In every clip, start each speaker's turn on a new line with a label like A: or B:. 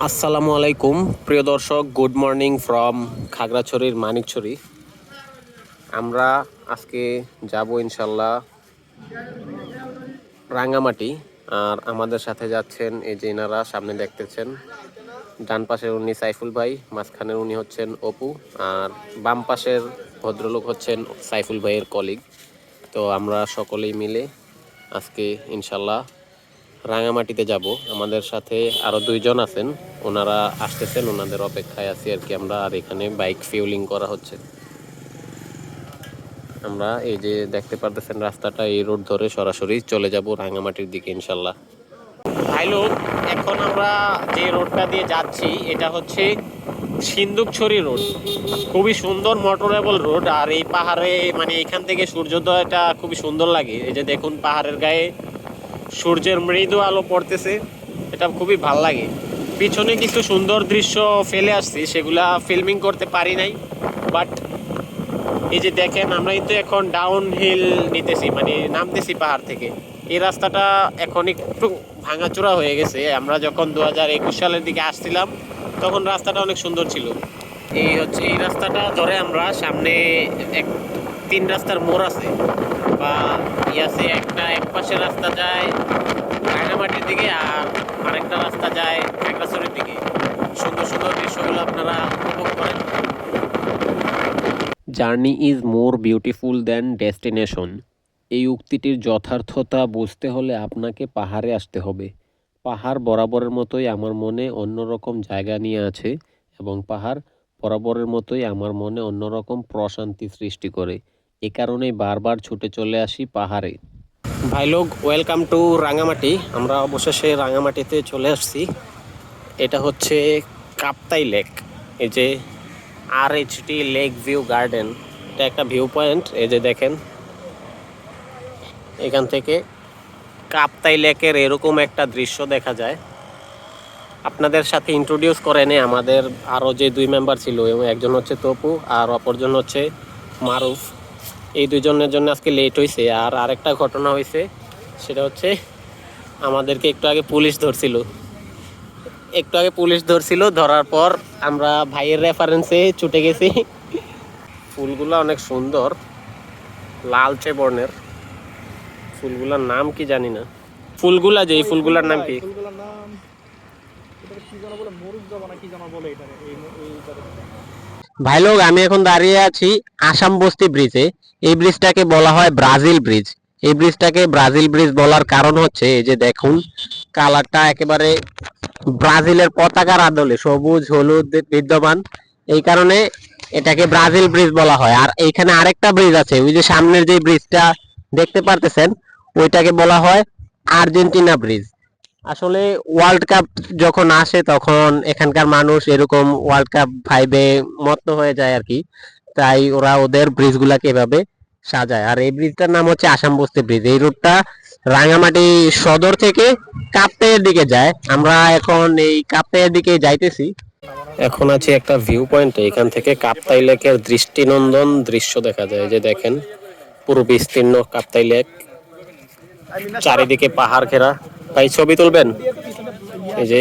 A: আসসালামু আলাইকুম প্রিয় দর্শক, গুড মর্নিং ফ্রম খাগড়াছড়ির মানিকছড়ি। আমরা আজকে যাব ইনশাল্লাহ রাঙ্গামাটি। আর আমাদের সাথে যাচ্ছেন এই যে এনারা সামনে দেখতেছেন, ডান পাশের উনি সাইফুল ভাই, মাঝখানের উনি হচ্ছেন অপু, আর বাম পাশের ভদ্রলোক হচ্ছেন সাইফুল ভাইয়ের কলিগ। তো আমরা সকলেই মিলে আজকে ইনশাল্লাহ রাঙামাটিতে যাব। আমাদের সাথে আরো দুইজন আছেন, ওনারা আসতেছেন, ওনাদের অপেক্ষায় আছি আর কি আমরা। আর এখানে বাইক ফিউলিং করা হচ্ছে। আমরা এই যে দেখতে পারতেছেন রাস্তাটা, এই রোড ধরে সরাসরি চলে যাব রাঙামাটির দিকে ইনশাল্লাহ। ভাই লোক, এখন আমরা যে রোডটা দিয়ে যাচ্ছি এটা হচ্ছে সিন্দুকছড়ি রোড। খুবই সুন্দর মোটরেবল রোড। আর এই পাহাড়ে মানে এখান থেকে সূর্যোদয়টা খুবই সুন্দর লাগে। এই যে দেখুন পাহাড়ের গায়ে সূর্যের মৃদু আলো পড়তেছে, এটা খুবই ভাল লাগে। পিছনে কিছু সুন্দর দৃশ্য ফেলে আসছি, সেগুলা ফিল্মিং করতে পারি নাই। বাট এই যে দেখেন, আমরা কিন্তু এখন ডাউন হিল নিতেছি, মানে নামতেছি পাহাড় থেকে। এই রাস্তাটা এখন একটু ভাঙাচোরা হয়ে গেছে। আমরা যখন 2021 সালের দিকে আসছিলাম তখন রাস্তাটা অনেক সুন্দর ছিল। এই হচ্ছে এই রাস্তাটা ধরে আমরা সামনে তিন রাস্তার মোড় আছে বা আছে, একটা এক পাশে রাস্তা যায় রাঙামাটির দিকে আর আরেকটা রাস্তা যায় খাগড়াছড়ির দিকে। সুন্দর সুন্দর দৃশ্যগুলো আপনারা উপভোগ করেন। Journey is more beautiful than destination. এই উক্তিটির যথার্থতা বুঝতে হলে আপনাকে পাহাড়ে আসতে হবে। পাহাড় বরাবরের মতোই আমার মনে অন্যরকম জায়গা নিয়ে আছে, এবং পাহাড় বরাবরের মতোই আমার মনে অন্যরকম প্রশান্তি সৃষ্টি করে। এ কারণেই বারবার ছুটে চলে আসি পাহাড়ে। ভাই লোক, ওয়েলকাম টু রাঙামাটি। আমরা অবশেষে রাঙামাটিতে চলে আসছি। এটা হচ্ছে কাপ্তাই লেক। এই যে RHD লেক ভিউ গার্ডেন, এটা একটা ভিউ পয়েন্ট। এই যে দেখেন, এখান থেকে কাপ্তাই লেকের এরকম একটা দৃশ্য দেখা যায়। আপনাদের সাথে ইন্ট্রোডিউস করে নে, আমাদের আরও যে দুই মেম্বার ছিল, এবং একজন হচ্ছে তপু আর অপরজন হচ্ছে মারুফ। এই দুজনের জন্য আজকে লেট হয়েছে। আর আরেকটা ঘটনা হয়েছে, সেটা হচ্ছে আমাদেরকে একটু আগে পুলিশ ধরছিল। ধরার পর আমরা ভাইয়ের রেফারেন্সে ছুটে গেছি। ফুলগুলা অনেক সুন্দর, লালচে বর্ণের। ফুলগুলার নাম কি জানি না। ফুলগুলা যে এই ফুলগুলার নাম কি? ভাই লোক, আমি এখন দাঁড়িয়ে আছি আসাম বস্তি ব্রিজে। এই ব্রিজটাকে বলা হয় ব্রাজিল ব্রিজ। এই ব্রিজটাকে ব্রাজিল ব্রিজ বলার কারণ হচ্ছে, এই যে দেখুন কালারটা একেবারে ব্রাজিলের পতাকার আদলে সবুজ হলুদ বিদ্যমান। এই কারণে এটাকে ব্রাজিল ব্রিজ বলা হয়। আর এইখানে আরেকটা ব্রিজ আছে, ওই যে সামনের যে ব্রিজটা দেখতে পারতেছেন, ওইটাকে বলা হয় আর্জেন্টিনা ব্রিজ। আসলে ওয়ার্ল্ড কাপ যখন আসে তখন এখানকার মানুষ এরকম ওয়ার্ল্ড কাপ ভাইবে মত্ত হয়ে যায় আর কি। তাই ওরা ওদের ব্রিজগুলাকে এভাবে সাজায়। আর এই ব্রিজটার নাম হচ্ছে আসাম বস্তি ব্রিজ। এই রুটটা রাঙামাটি সদর থেকে কাপ্তাইয়ের দিকে যায়। আমরা এখন এই কাপ্তাইয়ের দিকে যাইতেছি। এখন আছি একটা ভিউ পয়েন্টে। এখান থেকে কাপ্তাই লেকের দৃষ্টিনন্দন দৃশ্য দেখা যায়। যে দেখেন পুরো বিস্তীর্ণ কাপ্তাই লেক, চারিদিকে পাহাড় ঘেরা। ভাই ছবি তুলবেন? এই যে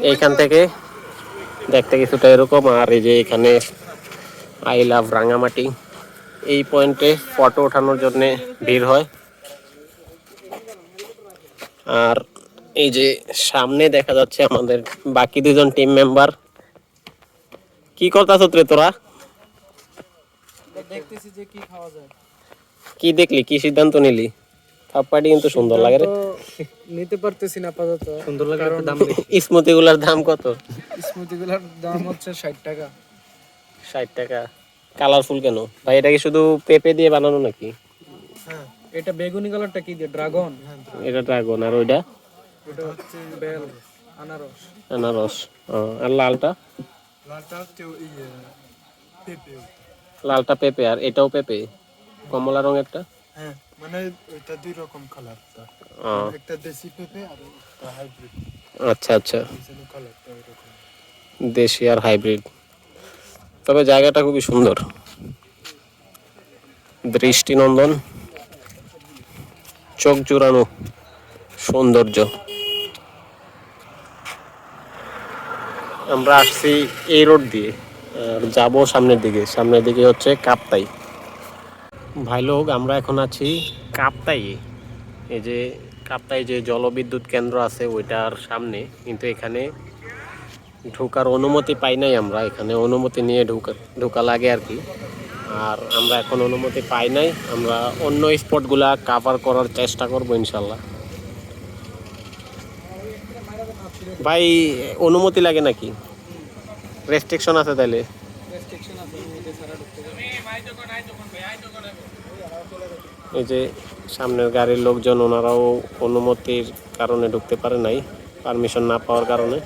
A: এইখান থেকে দেখতে কিছুটা এরকম। আর এই যে এখানে আই লাভ রাঙামাটি, এই পয়েন্টে ফটো ওঠানোর জন্য ভিড় হয়। আর এই যে সামনে দেখা যাচ্ছে আমাদের বাকি দুজন টিম মেম্বার। কি করতাছ রে তোরা?
B: দেখতেছি যে কি খাওয়া যায়।
A: কি দেখলি, কি সিদ্ধান্ত নিলি? থাপ্পাটি কিন্তু সুন্দর লাগে রে।
B: নিতে পারতেছি না আপাতত।
A: সুন্দর লাগে, দাম স্মুতি গুলার দাম কত?
B: স্মুদি গুলার দাম হচ্ছে 60 টাকা।
A: 60 টাকা? কালারফুল কেন ভাই? এটা কি শুধু পেঁপে দিয়ে বানানো নাকি?
B: হ্যাঁ, এটা বেগুনি কালারটা কি দিয়ে? ড্রাগন।
A: এটা ড্রাগন। আর ওইটা?
B: ওটা হচ্ছে বেল, আনারস।
A: আনারস। আর লালটা?
B: লালটা হচ্ছে পেঁপে।
A: লালটা পেঁপে, আর এটাও পেঁপে কমলা রঙেরটা?
B: হ্যাঁ, মানে এটা দুই রকম কালারটা। একটা দেশি পেঁপে আর একটা হাইব্রিড।
A: আচ্ছা আচ্ছা,
B: কালারটা এরকম।
A: দেশি আর হাইব্রিড। তবে জায়গাটা খুবই সুন্দর, দৃষ্টিনন্দন, চোখ জুড়ানো সৌন্দর্য। আমরা আসছি এই রোড দিয়ে, আর যাবো সামনের দিকে হচ্ছে কাপ্তাই। ভাই লোক, আমরা এখন আছি কাপ্তাই। এই যে কাপ্তাই যে জলবিদ্যুৎ কেন্দ্র আছে ওইটার সামনে, কিন্তু এখানে ঢোকার অনুমতি পাই নাই আমরা। এখানে অনুমতি নিয়ে ঢোকা লাগে আর কি। আর আমরা এখন অনুমতি পাই নাই, আমরা অন্য স্পটগুলা কাভার করার চেষ্টা করবো ইনশাল্লাহ। ভাই অনুমতি লাগে নাকি, রেস্ট্রিকশন আছে তাহলে? এই যে সামনের গাড়ির লোকজন, ওনারাও অনুমতির কারণে ঢুকতে পারে নাই, পারমিশন না পাওয়ার কারণে।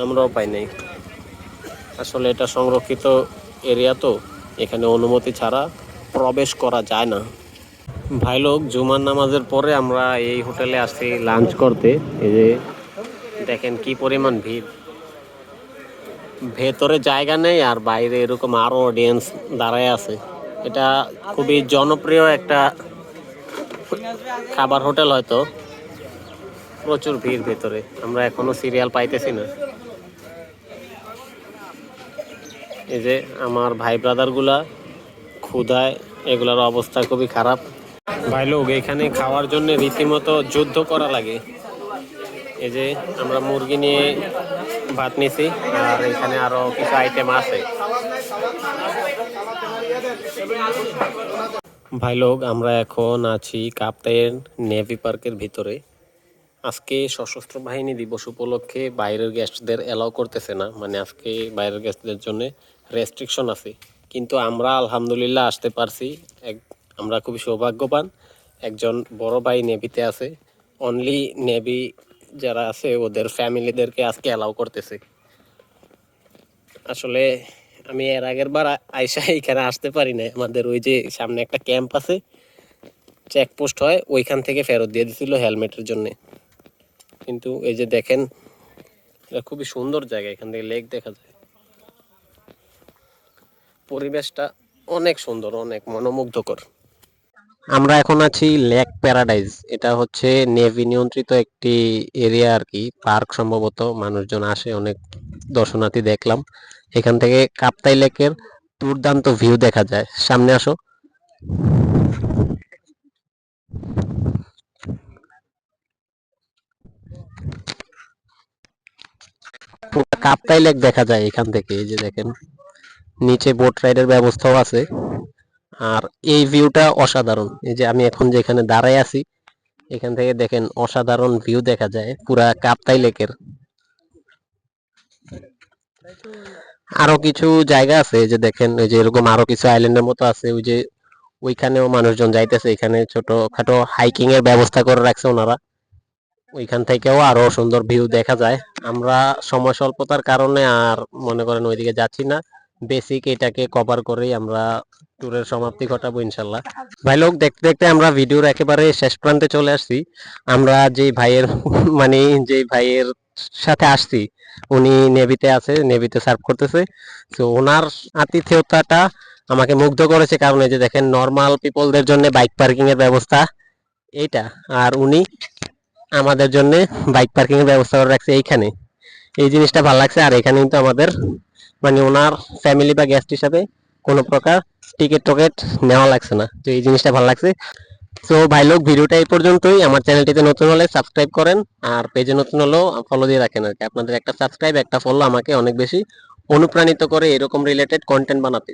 A: আমরাও পাই নাই। আসলে এটা সংরক্ষিত এরিয়া, তো এখানে অনুমতি ছাড়া প্রবেশ করা যায় না। ভাই লোক, জুমার নামাজের পরে আমরা এই হোটেলে আসছি লাঞ্চ করতে। এই যে দেখেন কি পরিমাণ ভিড়, ভেতরে জায়গা নেই আর বাইরে এরকম আরো অডিয়েন্স দাঁড়ায় আছে। এটা খুবই জনপ্রিয় একটা খাবার হোটেল, হয়তো প্রচুর ভিড় ভেতরে। আমরা এখনো সিরিয়াল পাইতেছি না। এই যে আমার ভাই ব্রাদার গুলা ক্ষুধায়, এগুলার অবস্থা খুবই খারাপ। ভাই লোক, এখানে খাওয়ার জন্য রীতিমতো যুদ্ধ করা লাগে। এই যে আমরা মুরগি নিয়ে ভাত নিছি, আর এখানে আরো কিছু আইটেম আছে। ভাই লোক, আমরা এখন আছি কাপ্তাইয়ের নেভি পার্কের ভিতরে। আজকে সশস্ত্র বাহিনী দিবস উপলক্ষে বাইরের গেস্টদের অ্যালাউ করতেছে না, মানে আজকে বাইরের গেস্টদের জন্য রেস্ট্রিকশন আছে। কিন্তু আমরা আলহামদুলিল্লাহ আসতে পারছি। আমরা খুবই সৌভাগ্যবান। একজন বড় ভাই নেভিতে আছে, অনলি নেভি যারা আছে ওদের ফ্যামিলিদেরকে আজকে অ্যালাউ করতেছে। আসলে আমি এর আগের বার আইসা এখানে আসতে পারি না। আমাদের ওই যে সামনে একটা ক্যাম্প আছে, চেকপোস্ট হয়, ওইখান থেকে ফেরত দিয়ে দিছিল হেলমেটের জন্য। কিন্তু এই যে দেখেন, এটা খুবই সুন্দর জায়গা, এখান থেকে লেক দেখা যায়। পরিবেশটা অনেক সুন্দর, অনেক মনোমুগ্ধকর। আমরা এখন আছি লেক প্যারাডাইজ। এটা হচ্ছে নেভি নিয়ন্ত্রিত একটি এরিয়া আর কি, পার্ক সম্ভবত। মানুষজন আসে অনেক, দর্শনার্থী দেখলাম। এখান থেকে কাপ্তাই লেকের দুর্দান্ত ভিউ দেখা যায়। সামনে আসো। পুরো কাপ্তাই লেক দেখা যায় এখান থেকে। এই যে দেখেন, নিচে বোট রাইডের ব্যবস্থাও আছে। আর এই ভিউটা অসাধারণ। এই যে আমি এখন যেখানে দাঁড়ায় আছি, এখান থেকে দেখেন অসাধারণ ভিউ দেখা যায় পুরা কাপ্তাই লেকের। আরো কিছু জায়গা আছে, যে দেখেন ওই যে এরকম আরো কিছু আইল্যান্ডের মতো আছে, ওই যে ওইখানেও মানুষজন যাইতেছে। এখানে ছোটখাটো হাইকিং এর ব্যবস্থা করে রাখছে ওনারা, ওইখান থেকেও আরো সুন্দর ভিউ দেখা যায়। আমরা সময় স্বল্পতার কারণে আর মনে করেন ওইদিকে যাচ্ছি না, বেসিক এটাকে কভার করেই আমরা ট্যুরের সমাপ্তি ঘটাবো ইনশাল্লাহ। ভাই লোক, দেখতে দেখতে আমরা ভিডিওর একেবারে শেষ প্রান্তে চলে আসছি। আমরা যে ভাইয়ের মানে যে ভাইয়ের সাথে আসছি, উনি নেভিতে আছে, নেভিতে সার্ভ করতেছে। তো ওনার আতিথেয়তাটা আমাকে মুগ্ধ করেছে, কারণ এই যে দেখেন নর্মাল পিপলদের জন্য বাইক পার্কিং এর ব্যবস্থা এইটা, আর উনি আমাদের জন্য বাইক পার্কিং এর ব্যবস্থা করে রাখছে এইখানে। এই জিনিসটা ভালো লাগছে। আর এখানে কিন্তু আমাদের মানে ওনার ফ্যামিলি বা গেস্ট হিসাবে কোনো প্রকার টিকিট টকেট নেওয়া লাগছে না। তো এই জিনিসটা ভালো লাগছে। তো ভাই লোক, ভিডিওটা এই পর্যন্তই। আমার চ্যানেলটিতে নতুন হলে সাবস্ক্রাইব করেন, আর পেজে নতুন হলেও ফলো দিয়ে রাখেন আর কি। আপনাদের একটা সাবস্ক্রাইব, একটা ফলো আমাকে অনেক বেশি অনুপ্রাণিত করে এরকম রিলেটেড কন্টেন্ট বানাতে।